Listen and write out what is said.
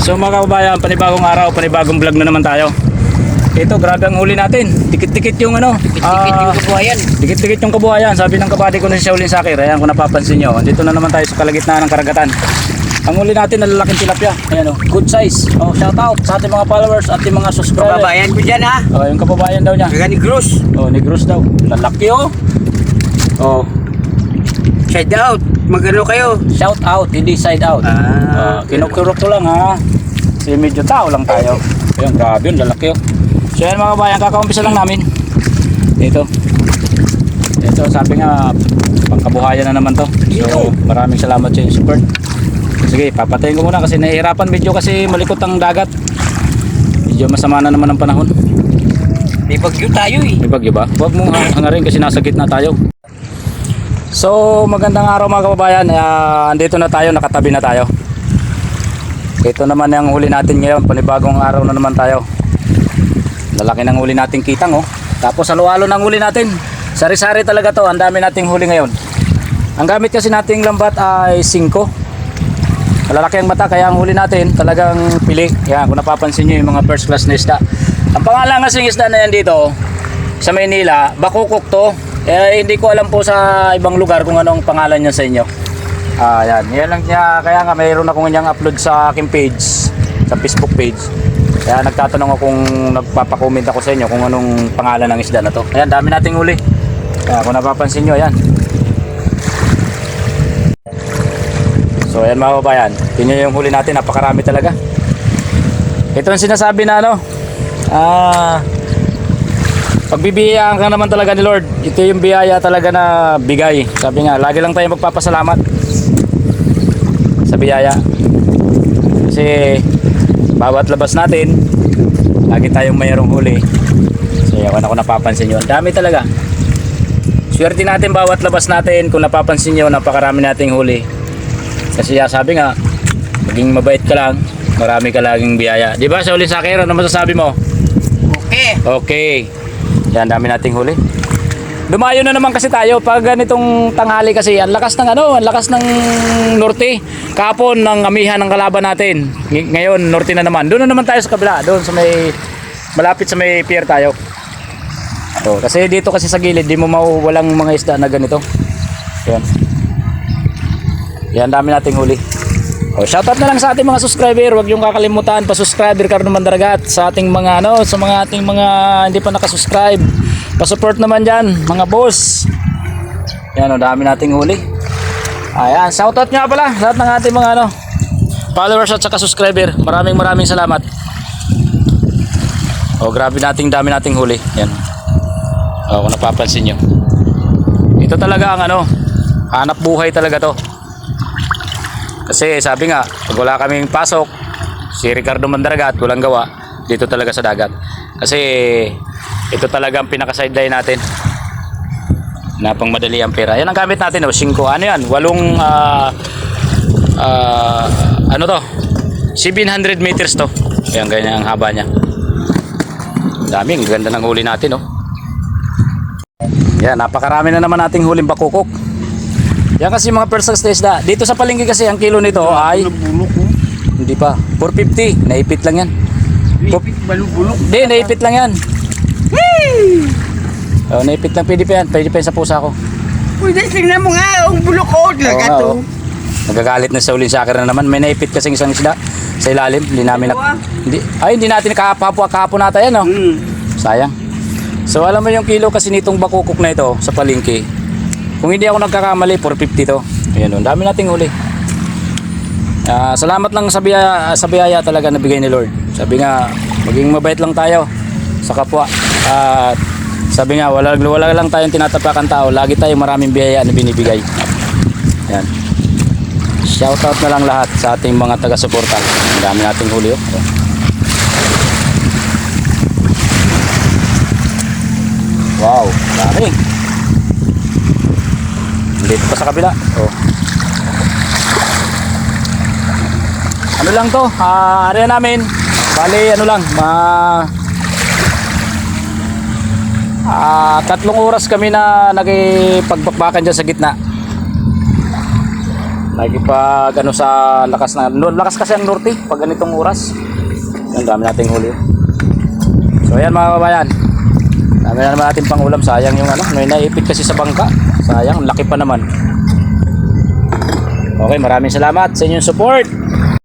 So mga kababayan, panibagong araw, panibagong vlog na naman tayo. Ito, grabe ang huli natin. Dikit-dikit yung ano. Dikit-dikit yung kabuhayan. Dikit-dikit yung kabuhayan. Sabi ng kabady ko na si Shaolin Sakir. Ayan, kung napapansin nyo. Dito na naman tayo sa kalagitnaan ng karagatan. Ang huli natin, nalalaking tilapia. Ayan o, good size. Oh, shout out sa ating mga followers at ating mga subscribers. Kababayan ko dyan ha. Oh, yung kababayan daw niya. Kaga ni Cruz. Oh, Negros daw. Lalaki oh. Oh, Shout out. Magano kayo? shout out, hindi side out. Kinukurok ko lang ha. Kasi medyo tao lang tayo. Ayun, grabe yun, lalaki oh. So yan mga kabayan, kakaumpisa lang namin. Ito, sabi nga, pangkabuhayan na naman to. So maraming salamat sa inyong support. Sige, papatayin ko muna kasi nahihirapan medyo kasi malikot ang dagat. Medyo masama na naman ang panahon. May bagyo tayo eh. May bagyo ba? Huwag mong hangarin kasi nasa gitna tayo. So magandang araw mga kababayan. Andito na tayo, nakatabi na tayo. Ito naman ang huli natin ngayon. Panibagong araw na naman tayo. Lalaki ng huli nating kitang oh. Tapos halo-halo ng huli natin. Sari-sari talaga to. Ang dami nating huli ngayon. Ang gamit kasi nating lambat ay 5. Malalaki ang mata kaya ang huli natin talagang pili. Yan, kung napapansin nyo yung mga first class na isda. Ang pangalan kasing isda na yan dito sa Maynila, bakukok to. Hindi ko alam po sa ibang lugar kung anong pangalan niya sa inyo. Yan lang niya. Kaya nga mayroon akong niyang upload sa aking page, sa Facebook page. Kaya nagtatanong ako kung nagpapakomment ako sa inyo kung anong pangalan ng isda na to. Ayan, dami nating huli. Kaya kung napapansin nyo, ayan. So ayan mga kababayan, tingnan yung huli natin, napakarami talaga. Ito ang sinasabi na ano, pagbibiyayaan ka naman talaga ni Lord. Ito yung biyaya talaga na bigay. Sabi nga, lagi lang tayo magpapasalamat sa biyaya. Kasi bawat labas natin, lagi tayong mayroong huli. So yan, ako napapansin nyo, ang dami talaga. Swerte natin bawat labas natin. Kung napapansin nyo, napakarami nating huli. Kasi sabi nga, maging mabait ka lang, marami ka laging biyaya. Diba Shaolin Sakir, ano masasabi mo? Okay. Okay. Yan, dami nating huli. Dumayo na naman kasi tayo pag ganitong tanghali kasi ang lakas ng ang lakas ng norte. Kahapon ng amihan ng kalaban natin. Ngayon norte na naman. Doon na naman tayo sa kabila, doon sa may malapit sa may pier tayo. So, kasi dito kasi sa gilid di mo mawawalang mga isda na ganito. Yan. Yan, dami nating huli. Shoutout na lang sa ating mga subscriber. Huwag yung kakalimutan pa-subscriber Ricardo Mandaragat sa ating mga sa mga ating mga hindi pa nakasubscribe. Pa-support naman diyan, mga boss. Yan, dami nating huli. Ayan, shoutout nga pala sa lahat ng ating mga followers at saka subscriber. Maraming salamat. Grabe dami nating huli. Yan. Kung napapansin niyo. Ito talaga ang hanap buhay talaga to. Kasi sabi nga, pag wala kaming pasok, si Ricardo Mandaragat walang gawa dito talaga sa dagat. Kasi ito talaga ang pinaka-sideline natin na pang madali ang pera. Yan ang gamit natin, 5. Ano yan? 700 meters to. Yan, ganyan ang haba niya. Daming, ganda ng huli natin, Yan, napakarami na naman nating huling bakukok. Yan kasi mga first class na isda. Dito sa palengke kasi ang kilo nito ay hindi pa 450. Naipit lang yan. Hindi, naipit lang yan. Naipit lang. Pwede pa yan sa pusa ko. Pwede, tingnan mo nga ang bulok ko. Lagato. Nagagalit na sa Shaolin Sakir na naman. May naipit kasi isang isda sa ilalim. Hindi namin hindi natin kahapon nata yan Sayang. So alam mo yung kilo kasi nitong bakukok na ito sa palengke. Kung hindi ako nagkakamali, 450 to. Ayan, dami nating huli. Salamat lang sa biyaya talaga na bigay ni Lord. Sabi nga, maging mabait lang tayo sa kapwa. Sabi nga, wala lang tayong tinatapakan tao. Lagi tayong maraming biyaya na binibigay. Yan. Shoutout na lang lahat sa ating mga taga-suporta. Ang dami nating huli. Wow, dami. Dito pa sa kabila. Ano lang to? Area namin. Bali, 3 oras kami na nagipagpakbakan dyan sa gitna. Nakikipag ano sa lakas kasi ang norte pag ganitong oras. Ang dami nating huli. So ayan mga kababayan. Dami na naman natin pang ulam. Sayang yung ano, may naipit kasi sa bangka. Sayang, laki pa naman. Okay, maraming salamat sa inyong support.